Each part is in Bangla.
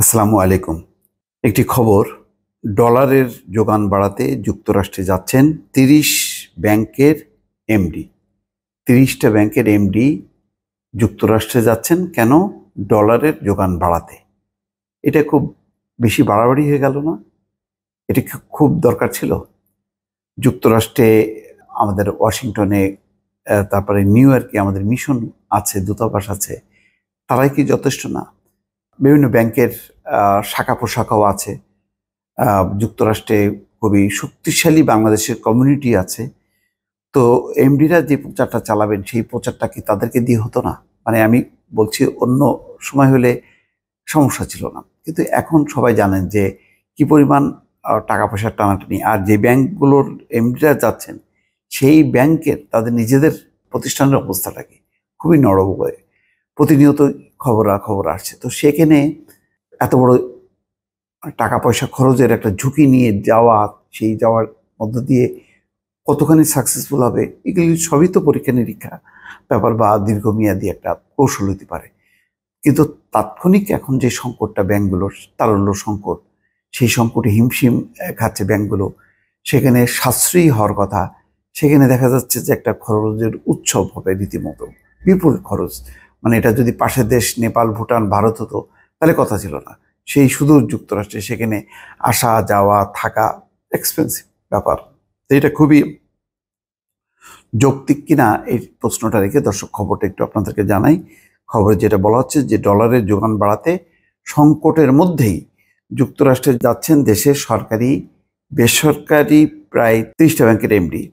আসসালামু আলাইকুম। একটি খবর, ডলারের যোগান বাড়াতে যুক্তরাষ্ট্রে যাচ্ছেন ৩০ ব্যাংকের এমডি। ৩০টা ব্যাংকের এমডি যুক্তরাষ্ট্রে যাচ্ছেন কেন? ডলারের যোগান বাড়াতে। এটা খুব বেশি বাড়াবাড়ি হয়ে গেল না? এটা কি খুব দরকার ছিল? যুক্তরাষ্ট্রে আমাদের ওয়াশিংটনে তারপরে নিউ ইয়র্কে আমাদের মিশন আছে, দূতাবাস আছে। তারাই কি যথেষ্ট না? বিভিন্ন ব্যাংকের শাখা প্রশাখাও আছে। যুক্তরাষ্ট্রে খুবই শক্তিশালী বাংলাদেশের কমিউনিটি আছে। তো এমডিরা যে প্রচারটা চালাবেন সেই প্রচারটা কি তাদেরকে দিয়ে হতো না? মানে আমি বলছি, অন্য সময় হলে সমস্যা ছিল না, কিন্তু এখন সবাই জানেন যে কি পরিমাণ টাকা পয়সার টানাটানি। আর যে ব্যাংকগুলোর এমডিরা যাচ্ছেন সেই ব্যাংকের তাদের নিজেদের প্রতিষ্ঠানের অবস্থাটা কি খুবই নড়বড়ে। প্রতিনিয়ত খবর আসছে। তো সেখানে এত বড় টাকা পয়সা খরচের একটা ঝুঁকি নিয়ে যাওয়া, সেই যাওয়ার মধ্য দিয়ে কতখানি সাকসেসফুল হবে, এগুলি সবই তো পরীক্ষা নিরীক্ষা ব্যাপার বা দীর্ঘমেয়াদী একটা কৌশল হতে পারে। কিন্তু তাৎক্ষণিক এখন যে সংকটটা ব্যাংকগুলোর, তারল্য সংকট, সেই সংকটে হিমশিম খাচ্ছে ব্যাংকগুলো। সেখানে সাশ্রয়ী হওয়ার কথা, সেখানে দেখা যাচ্ছে যে একটা খরচের উৎসব হবে রীতিমতো, বিপুল খরচ। মানে এটা যদি পাশের দেশ নেপাল, ভুটান, ভারত হতো তাহলে কথা ছিল না। সেই সুদূর যুক্তরাষ্ট্রে সেখানে আসা যাওয়া থাকা এক্সপেন্সিভ ব্যাপার। তো এটা খুবই যৌক্তিক কিনা এই প্রশ্নটা রেখে দর্শক খবরটা একটু আপনাদেরকে জানাই। খবরে যেটা বলা হচ্ছে যে ডলারের যোগান বাড়াতে সংকটের মধ্যেই যুক্তরাষ্ট্রে যাচ্ছেন দেশের সরকারি বেসরকারি প্রায় 30টা ব্যাংকের এমডি।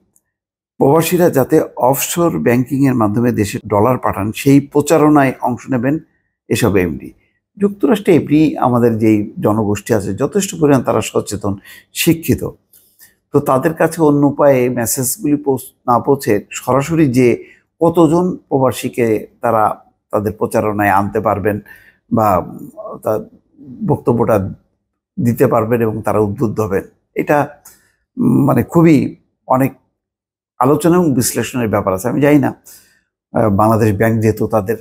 প্রবাসীরা যাতে অফশোর ব্যাংকিংয়ের মাধ্যমে দেশে ডলার পাঠান সেই প্রচারণায় অংশ নেবেন এসব এমডি। যুক্তরাষ্ট্রে এমনি আমাদের যেই জনগোষ্ঠী আছে যথেষ্ট পরিমাণ তারা সচেতন, শিক্ষিত। তো তাদের কাছে অন্য উপায়ে মেসেজগুলি না পৌঁছে সরাসরি যে কতজন প্রবাসীকে তারা তাদের প্রচারণায় আনতে পারবেন বা তার বক্তব্যটা দিতে পারবেন এবং তারা উদ্বুদ্ধ হবেন, এটা মানে খুবই অনেক আলোচনা এবং বিশ্লেষণের ব্যাপার আছে। আমি জানি না বাংলাদেশ ব্যাংক যেহেতু তাদের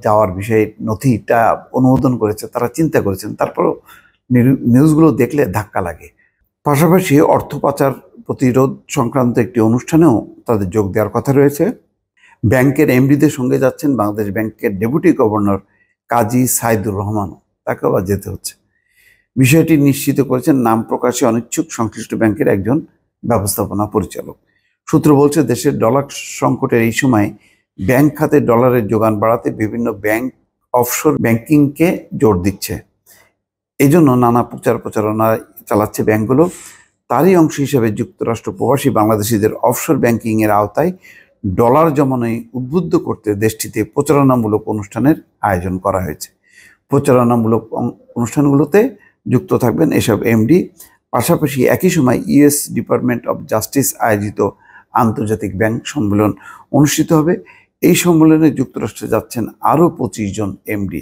যাওয়ার বিষয়ে নথিটা অনুমোদন করেছে, তারা চিন্তা করেছেন, তারপরও নিউজগুলো দেখলে ধাক্কা লাগে। পাশাপাশি অর্থ পাচার প্রতিরোধ সংক্রান্ত একটি অনুষ্ঠানেও তাদের যোগ দেওয়ার কথা রয়েছে। ব্যাংকের এমডিদের সঙ্গে যাচ্ছেন বাংলাদেশ ব্যাংকের ডেপুটি গভর্নর কাজী সাইদুর রহমানও, তাকেও আবার যেতে হচ্ছে। বিষয়টি নিশ্চিত করেছেন নাম প্রকাশে অনিচ্ছুক সংশ্লিষ্ট ব্যাংকের একজন ব্যবস্থাপনা পরিচালক। সূত্র বলছে, দেশের ডলার সংকটের এই সময় ব্যাংক খাতে ডলারের যোগান বাড়াতে বিভিন্ন ব্যাংক অফশোর ব্যাংকিংকে জোর দিচ্ছে। এই জন্য নানা প্রচারণা চালাচ্ছে ব্যাংকগুলো। তারই অংশ হিসেবে যুক্তরাষ্ট্র প্রবাসী বাংলাদেশিদের অফশোর ব্যাংকিংয়ের আওতায় ডলার জমানোয় উদ্বুদ্ধ করতে দেশটিতে প্রচারণামূলক অনুষ্ঠানের আয়োজন করা হয়েছে। প্রচারণামূলক অনুষ্ঠানগুলোতে যুক্ত থাকবেন এসব এমডি। পাশাপাশি একই সময় ইউএস ডিপার্টমেন্ট অব জাস্টিস আয়োজিত আন্তর্জাতিক ব্যাংক সম্মেলন অনুষ্ঠিত হবে। এই সম্মেলনে যুক্তরাষ্ট্রে যাচ্ছেন আরও 25 জন এমডি।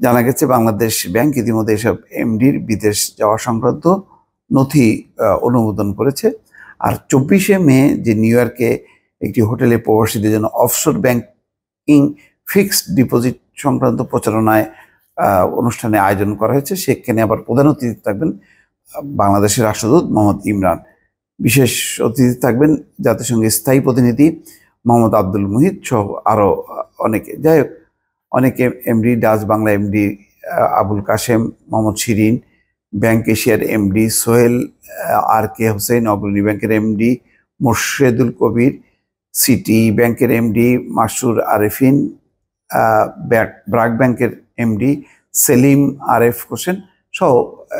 জানা গেছে বাংলাদেশ ব্যাংক ইতিমধ্যে এসব এমডির বিদেশ যাওয়া সংক্রান্ত নথি অনুমোদন করেছে। আর 24শে মে যে নিউ ইয়র্কে একটি হোটেলে প্রবাসীদের জন্য অফশোর ব্যাংকিং ফিক্সড ডিপোজিট সংক্রান্ত প্রচারণায় অনুষ্ঠানে আয়োজন করা হয়েছে। সেখানে আবার প্রধান অতিথি থাকবেন বাংলাদেশের রাষ্ট্রদূত মোহাম্মদ ইমরান। বিশেষ অতিথি থাকবেন জাতিসংঘের স্থায়ী প্রতিনিধি মোহাম্মদ আব্দুল মুহিত সহ আরও অনেকে। যাই হোক, অনেকে MD, Dutch Bangla MD Abul Kashem, Mohammad Shirin, bank এশিয়ার এমডি সোহেল আর কে হোসেন, অগ্রণী ব্যাংকের এমডি মোর্শেদুল কবির, সিটি ব্যাংকের এমডি মাসুর আরেফিন, ব্রাক ব্যাংকের এমডি সেলিম আরেফ হোসেন সহ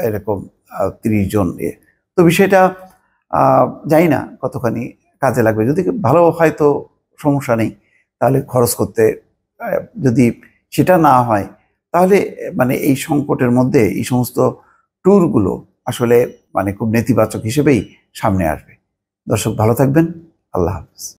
এরকম 30 জন। তো বিষয়টা জানি না কতখানি কাজে লাগবে। যদি ভালো হয় তো সমস্যা নেই, তাহলে খরচ করতে। যদি সেটা না হয় তাহলে মানে এই সংকটের মধ্যে এই সমস্ত ট্যুরগুলো আসলে মানে খুব নেতিবাচক হিসেবেই সামনে আসবে। দর্শক ভালো থাকবেন। আল্লাহ হাফেজ।